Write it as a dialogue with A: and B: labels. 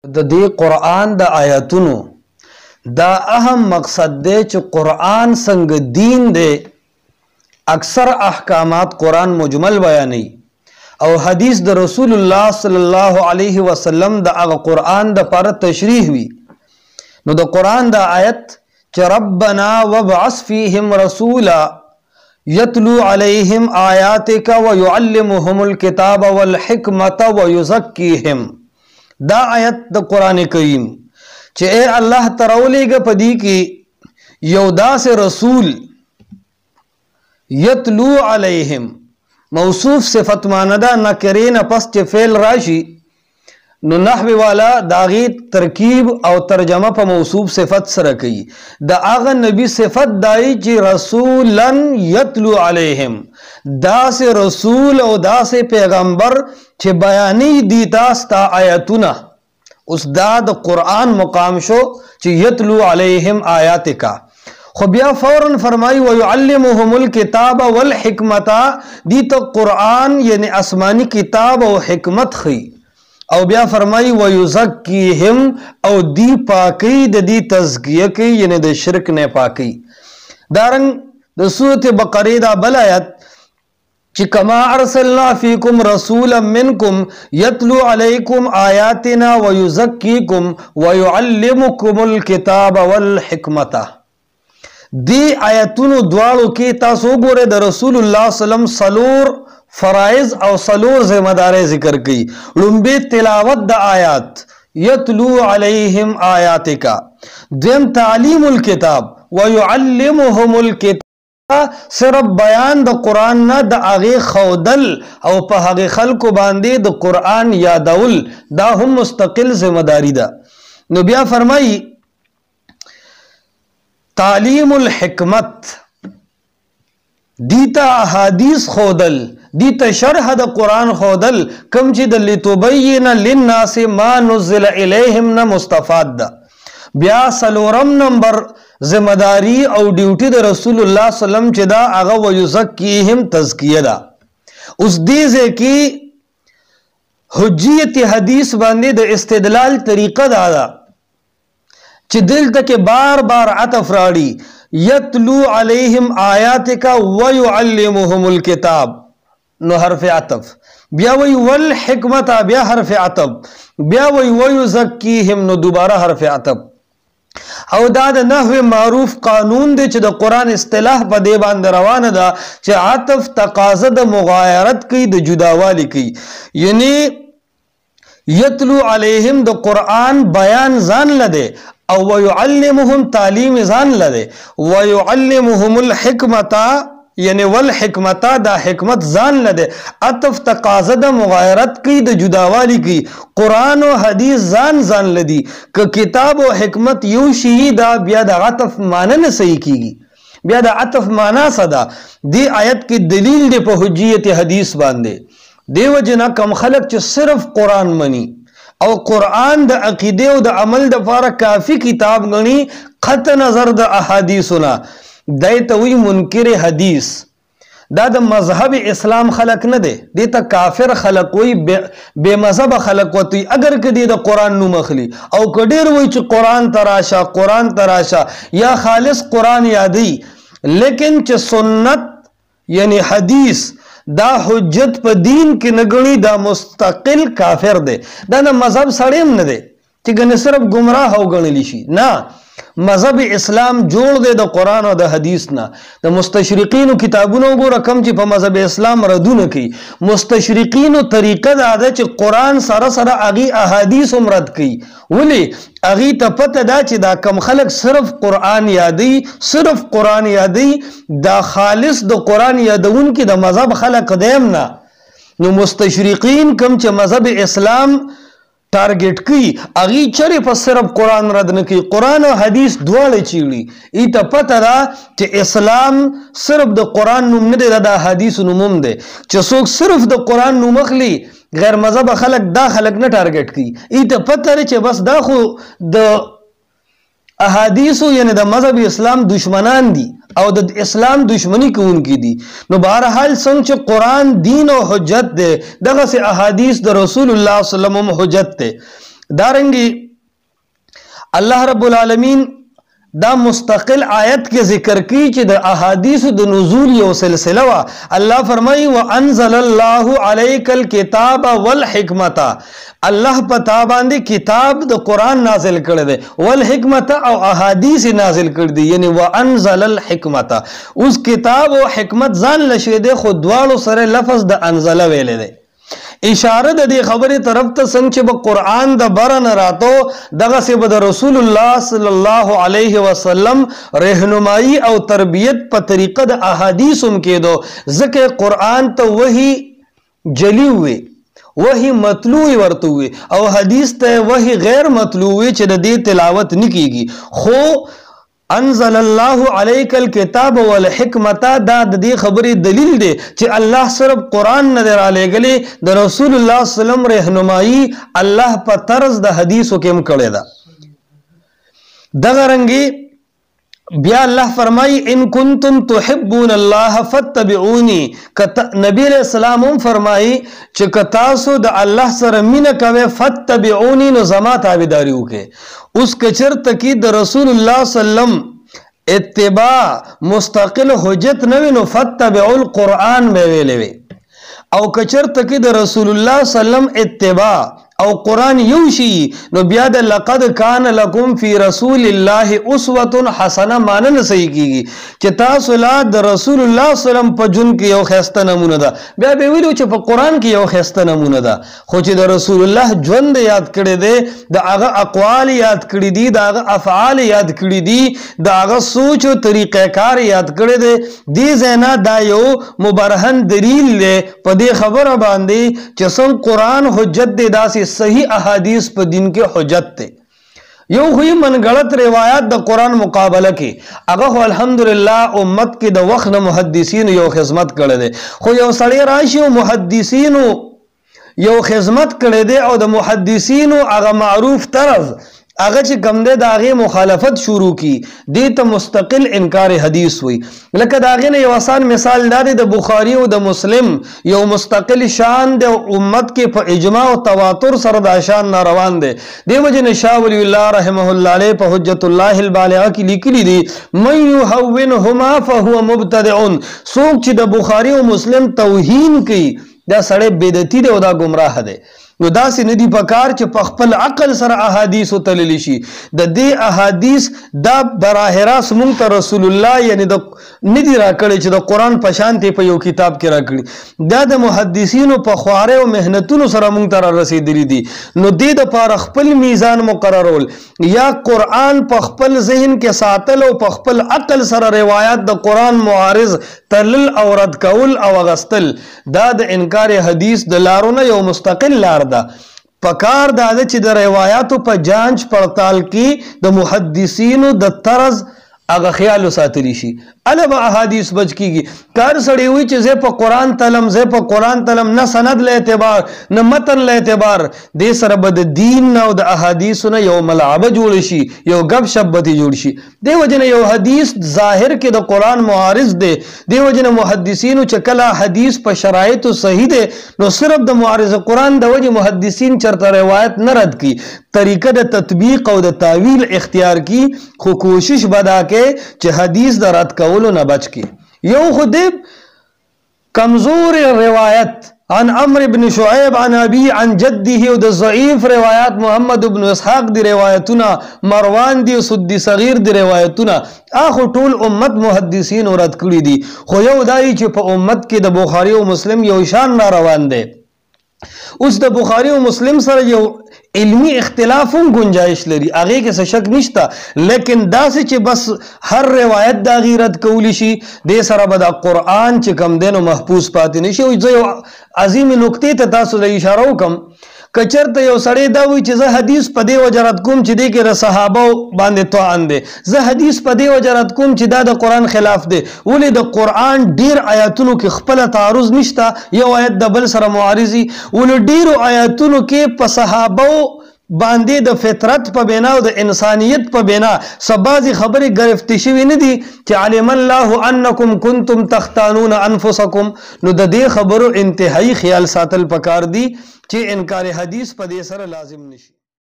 A: د دې قرآن د آیاتونو دا اهم مقصد دی چې قرآن څنګه دین دی. اکثر احکامات قرآن مجمل بیانوي او حدیث د رسول الله صلی الله علیه وسلم د هغه قرآن د پاره تشریح وي. نو د قرآن د آیت چې ربنا وابعث فیهم رسولا یتلو علیهم آیاتک ویعلمهم الکتاب والحکمت ویزکیهم، دا آیت د قرآن کریم چې اے الله تراولیږه پدې کې یو داسې رسول یتلو علیهم موصوف صفت مانده نکرین پس چې فعل راشي نو نحوی والا داغی ترکیب او ترجمه په موصوف صفت سره کوي. د هغه نبی صفت دای چې رسولن یتلو علیهم، داسې رسول او داسې پیغمبر چې بیانی دی تاسو ته آیاتونه. اوس دا د قرآن مقام شو چې یتلو علیهم آیاتک، خو بیا فوراً فرمائی ویعلمهم الکتاب والحکمت، دی ته قرآن یعنی آسمانی کتاب او حکمت خی، او بیا فرمائی ویزکیهم او دی پاکی د دی تزکیه کی یعنی د شرک نه پاکی. دارنگ د سورۃ بقرہ دا بل آیت چې کما ارسلنا فیکم رسولا منکم یتلو علیکم آیاتنا ویزکیکم ویعلمکم الکتاب والحکمت. دی آیتونو دوالو کې تاسو ګوره د رسول الله صلی الله علیه وسلم سلور فرائض او سلور ذمہ داري ذکر کی. لومبی تلاوت د آیات یتلو علیہم آیاتک، دیم تعلیم الکتاب ویعلمهم الکتاب، صرف بیان د قرآن نه د هغې خودل او په هغې خلکو باندې د قرآن یادول، دا هم مستقل ذمہ داری ده. نو بیا فرمائی تعلیم الحکمت، دیتا احادیث خودل، دیتا شرح د قرآن خودل، کم چې د لتبین للناس ما نزل الیہم نه مستفاد ده. بیا سلورم نمبر ذمہ داری او ډیوټي د رسول الله صلی الله علیه وسلم چې دا هغه ویزکیهم تزکیه ده. اوس دې ځکه حجیت حدیث باندې د استدلال طریقه دا ده چې دلته کې بار بار عطف راړي یتلو علیہم آیاتک ویعلمهم الکتاب، نو حرف عطف، بیا وی والحکمت، بیا حرف عطف، بیا وی ویزکیهم، نو دوباره حرف عطف. او دا د نحو معروف قانون دی چې د قرآن اصطلاح په دې باندې روانه ده چې عطف تقاضا د مغایرت کوي، د جداوالی کوي. یعنی یتلو علیہم د قرآن بیان ځان لده او ویعلمهم تعلیم ځان لده، ویعلمهم الحکمت یعنی والحکمت دا حکمت ځان لده. عطف تقاضا د مغایرت کی، د جداوالی کی. قرآن و حدیث ځان لدی که کتاب و حکمت یو شی دا بیا د عطف معنی نه صحیح کیږي. بیا د عطف معنی صدا دی آیت کی دلیل دی په حجیت حدیث باندې. دیو جنا کم خلق چې صرف قرآن منی او قرآن د عقیده او د عمل د فاره کافی کتاب غنی، قطع نظر د احادیثنا دایته وی منکر حدیث. دا د مذهب اسلام خلق نه دی، دیتا کافر خلق وی، بے مذهب خلق وی. اگر کدی د قرآن نو مخلی او کډیر وی چې قرآن تراشا قرآن تراشا یا خالص قرآن یادی، لیکن چې سنت یعنی حدیث دا حجت په دین کې نګړي، دا مستقل کافر دی. دا نه مذهب سړیم نه دی چې ګنې صرف گمراه او ګڼلی شي، نه. مذهب اسلام جوړ دی د قرآن او د حدیث نه. د مستشرقینو کتابونو وګوره کم چې په مذهب اسلام ردونه کوي. مستشرقینو طریقه دا ده چې قرآن سره سره هغې احادیث هم رد کوي. ولې؟ هغې ته پته ده چې دا کم خلک صرف قرآن یادوي، صرف قرآن یادوي، دا خالص د قرآن یادونکي د مذهب خلک دیم نه. نو مستشرقین کم چې مذهب اسلام ټارګټ کی اغي چرې په صرف قرآن رد نه کی، قرآن او حدیث دواړه چیړي. ایته پته ده چې اسلام صرف د قرآن نوم نه دی، د حدیث نوم دی. چې څوک صرف د قرآن نوم اخلي غیر مذهب خلق دا خلق نه ټارګټ کی. ایته پته لري چې بس دا خو د احادیثو یعنی د مذهب اسلام دشمنان دي او د اسلام دشمنی کوونکي دي. نو بهرحال څنګه چې قرآن دین او حجت دی، دغه سه احادیث د رسول الله صلی الله علیه وسلم حجت دی. دارنگی اللہ رب العالمین دا مستقل آیت کے ذکر کی چې د احادیث د نزول یو سلسله وا. الله فرمایي وانزل الله عليك الكتاب والحکمت، الله پتا باندې کتاب د قران نازل کړی دی، والحکمت او احادیث نازل کړی دي، یعنی وانزل الحکمت. اوس کتاب او حکمت ځان لشي دی، خو دواړو سره لفظ د انزل ویل دی. اشاره د دې خبره طرف ته څنګه چې په قران د برن راتو دغه سی به د رسول الله صلی الله علیه وسلم رهنمایي او تربیت په طریقه د احادیثم کېدو، ځکه قران ته وحی جلی وي، وحی مطلوع ورته وي، او حدیث ته وحی غیر مطلوع وي چې د دې تلاوت نکېږي. خو انزل الله علیک الکتاب والحکمت دا د دې خبرې دلیل دی چې الله صرف قرآن نه را لېږلی، د رسول الله صلی الله علیه وسلم رهنمایي الله په طرز د حدیثو کې هم کړې ده. دغه رنګې بیا الله فرمایي ان کنتم تحبون الله فاتبعوني، نبی علیہ السلام هم فرمایي چې که تاسو د الله سره مینه کوئ فاتبعوني نو زما تابعداري وکړئ. اوس که چېرته کې د رسول الله صلی الله علیه وسلم اتباع مستقل حجت نه وي نو فاتبعوا القرآن به ویلی وي، او که چېرته کې د رسول الله صلی الله علیه وسلم اتباع او قرآن یو شي نو بیا د لقد کان لکم فی رسول الله اسوه حسنه ماننه صحیح کیږي چې تاسو لا د رسول الله صلی الله علیه وسلم په جون کې یو خسته نمونه ده. بیا به ویلو چې په قرآن کې یو خسته نمونه ده، خو چې د رسول الله ژوند یاد کړی دی، د هغه اقوال یاد کړی دي، د هغه افعال یاد کړی دي، د هغه سوچ او طریقه کار یاد کړی دی، دې ځای دا یو مبرهن دلیل دی په دې خبره باندې چې څنګه قرآن حجت دی داسې صحیح احادیث په دین کې حجت ته. یو خو منګړت روایت د قرآن مقابله کې هغه الحمدلله امت کې د وخت محدثین یو خدمت کړی دی، خو یو سړی راشي او محدثینو یو خدمت کړی دی او د محدثینو هغه معروف طرز هغه چې کم دی د هغې مخالفت شروع کی، دې ته مستقل انکار حدیث وي. لکه د هغې نه یو آسان مثال دا دی د بخاري او د مسلم یو مستقل شان دی، امت کې په اجماع او تواتر سره دا شان ناروان دی. دې وجې نه شاه ولی الله رحمه الله علیه په حجت الله البالغه کې لیکلي دي من یهونهما فهو مبتدع، څوک چې د بخاري او مسلم توهین کوي دا سړی بدعتي دی او دا گمراه دی. نو داسې نه دي پکار چې په خپل عقل سره احادیث وتللی شي. د دې احادیث دا براه راست مونږ ته رسول الله یعنی د نه دي راکړی چې د قرآن په شان ته په یو کتاب کې راکړي، دا د محدثینو په خوارۍ او محنتونو سره مونږ ته را رسېدلي دي. نو دې دپاره خپل میزان مقررول یا قرآن په خپل ذهن کې ساتل او په خپل عقل سره روایات د قرآن معارض تلل او رد کول او اغستل، دا د انکار حدیث د لارو نه یو مستقل لار ده. پکار دا ده چې د روایاتو په جانچ پړتال کې د محدثینو د طرز هغه خیال ساتلی شي، اله به احادیث بچ کیږي. کار سړی وي چې زه په قرآن تلم، زه په قرآن تلم، نه سند له اعتبار نه متن له اعتبار، دې سره به د دین نه او د احادیثو نه یو ملعبه جوړ شي، یو گپ شپ به جوړ شي. دې وجې نه یو حدیث ظاهر کې د قرآن معارض دی، دې وجې نه محدثینو چې کله حدیث په شرایطو صحیح دی نو صرف د معارض قرآن د وجې محدثین چرته روایت نه رد کی، طریقه د تطبیق او د تعویل اختیار کی، خو کوشش بدا کې چې حدیث د رد کولو نه بچ کی. یو خود کمزور روایت عن عمرو بن شعیب عن ابي عن جده او د ضعیف روایت محمد بن اسحاق دی روایتونه، مروان دی سدی صغیر دی روایتونه، اخو ټول امت محدثین رد کړی دي. خو یو دای چې په امت کې د بخاری او مسلم یو شان روان دی. اوس د بخاری او مسلم سره یو علمی اختلاف هم گنجائش لري، هغه کې څه شک نشته، لیکن داسې چې بس هر روایت دا غیرت کولی شي دې سره به د قرآن چې کم دی نو محفوظ پاتې نشي. او زه یو عظیم نکتې ته تاسو ته اشاره وکم، که چېرته یو سړی دا وایي چې زه حدیث په دې وجه رد کوم چې دې کې د صحابه باندې طعن دی، زه حدیث په دې وجه رد کوم چې دا د قرآن خلاف دی، ولې د قرآن ډیر آیاتونو کې خپله تعارض نشته، یو آیت د بل سره معارضي، ولې ډیرو آیاتونو کې په صحابه باندې د فطرت په بنا او د انسانیت په بنا سبازي خبرې گرفت شوي نه دي چې علم الله انکم کنتم تختانون انفسکم. نو د دې خبرو انتهایی خیال ساتل پکار دي چې انکار حدیث په دې سره لازم نشي.